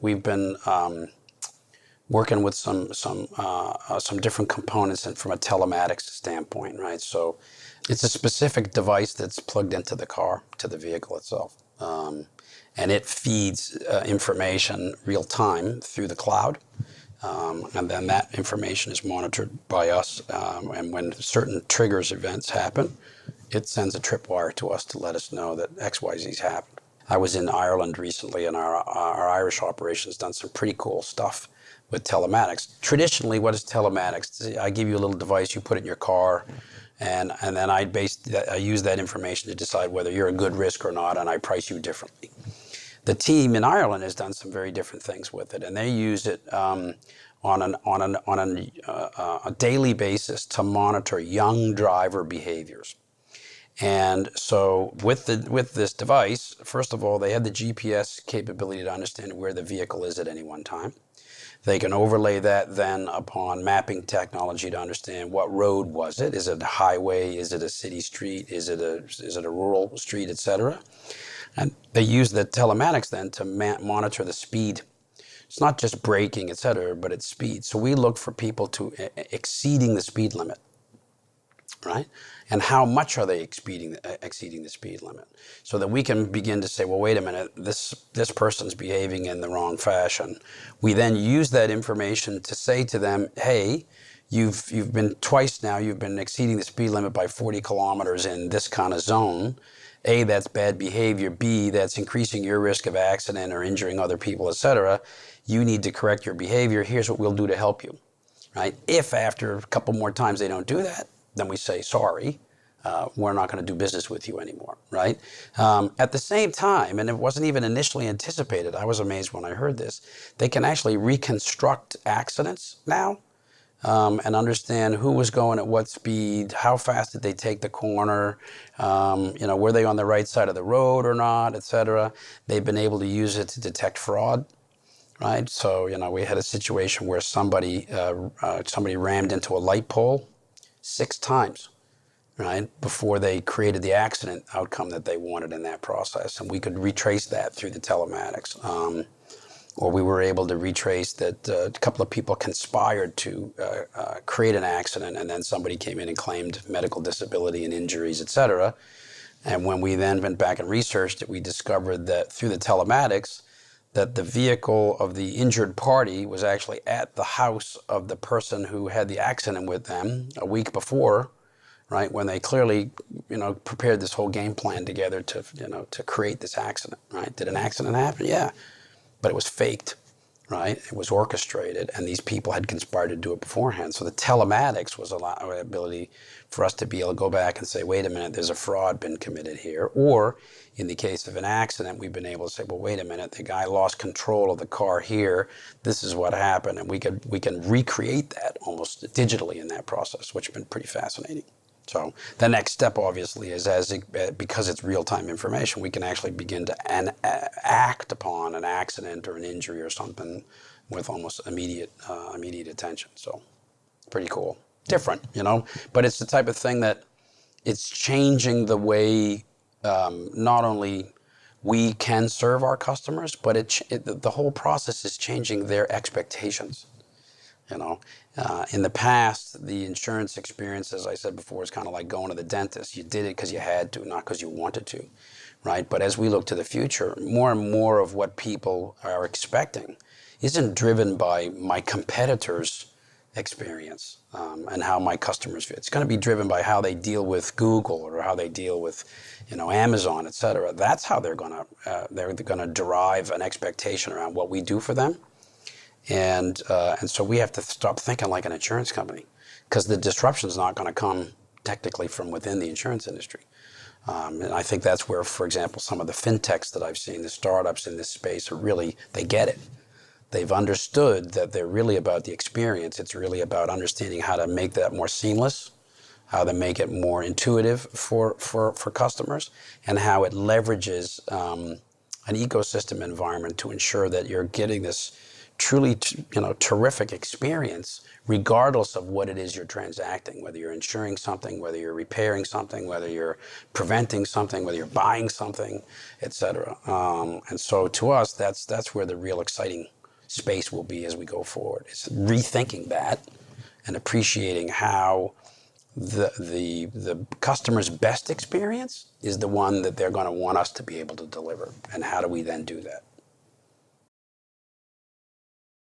We've been working with some different components and from a telematics standpoint, right? So it's a specific device that's plugged into the car, to the vehicle itself. And it feeds information real time through the cloud. And then that information is monitored by us. And when certain triggers events happen, it sends a tripwire to us to let us know that XYZ's happened. I was in Ireland recently, and our Irish operations done some pretty cool stuff with telematics. Traditionally, what is telematics? I give you a little device, you put it in your car, and then I use that information to decide whether you're a good risk or not, and I price you differently. The team in Ireland has done some very different things with it, and they use it on a daily basis to monitor young driver behaviors. And so with this device, first of all, they have the GPS capability to understand where the vehicle is at any one time. They can overlay that then upon mapping technology to understand what road was it. Is it a highway? Is it a city street? Is it a rural street, etc.? And they use the telematics then to monitor the speed. It's not just braking, etc., but it's speed. So we look for people to exceeding the speed limit, right? And how much are they exceeding the speed limit? So that we can begin to say, well, wait a minute, this person's behaving in the wrong fashion. We then use that information to say to them, hey, you've been twice now, you've been exceeding the speed limit by 40 kilometers in this kind of zone. A, that's bad behavior. B, that's increasing your risk of accident or injuring other people, etc. You need to correct your behavior. Here's what we'll do to help you, right? If after a couple more times they don't do that, then we say, sorry, we're not going to do business with you anymore, right? At the same time, and it wasn't even initially anticipated, I was amazed when I heard this, they can actually reconstruct accidents now. And understand who was going at what speed, how fast did they take the corner, were they on the right side of the road or not, etc. They've been able to use it to detect fraud, right? So, we had a situation where somebody rammed into a light pole 6 times, right, before they created the accident outcome that they wanted in that process. And we could retrace that through the telematics. Or we were able to retrace that a couple of people conspired to create an accident, and then somebody came in and claimed medical disability and injuries, etc. And when we then went back and researched it, we discovered that through the telematics, that the vehicle of the injured party was actually at the house of the person who had the accident with them a week before, right, when they clearly, prepared this whole game plan together to create this accident, right? Did an accident happen? Yeah. But it was faked, right? It was orchestrated, and these people had conspired to do it beforehand. So the telematics was an ability for us to be able to go back and say, wait a minute, there's a fraud been committed here. Or in the case of an accident, we've been able to say, well, wait a minute, the guy lost control of the car here. This is what happened, and we can recreate that almost digitally in that process, which has been pretty fascinating. So the next step, obviously, is because it's real-time information, we can actually begin to act upon an accident or an injury or something with almost immediate attention. So pretty cool. Different, but it's the type of thing that it's changing the way not only we can serve our customers, but the whole process is changing their expectations. In the past, the insurance experience, as I said before, is kind of like going to the dentist. You did it because you had to, not because you wanted to, right? But as we look to the future, more and more of what people are expecting isn't driven by my competitors' experience and how my customers feel. It's going to be driven by how they deal with Google or how they deal with, Amazon, et cetera. That's how they're going to derive an expectation around what we do for them. And so we have to stop thinking like an insurance company, because the disruption is not going to come technically from within the insurance industry. And I think that's where, for example, some of the fintechs that I've seen, the startups in this space, they get it. They've understood that they're really about the experience. It's really about understanding how to make that more seamless, how to make it more intuitive for customers, and how it leverages an ecosystem environment to ensure that you're getting this truly, terrific experience, regardless of what it is you're transacting, whether you're insuring something, whether you're repairing something, whether you're preventing something, whether you're buying something, etc. And so to us, that's where the real exciting space will be as we go forward. It's rethinking that and appreciating how the customer's best experience is the one that they're going to want us to be able to deliver. And how do we then do that?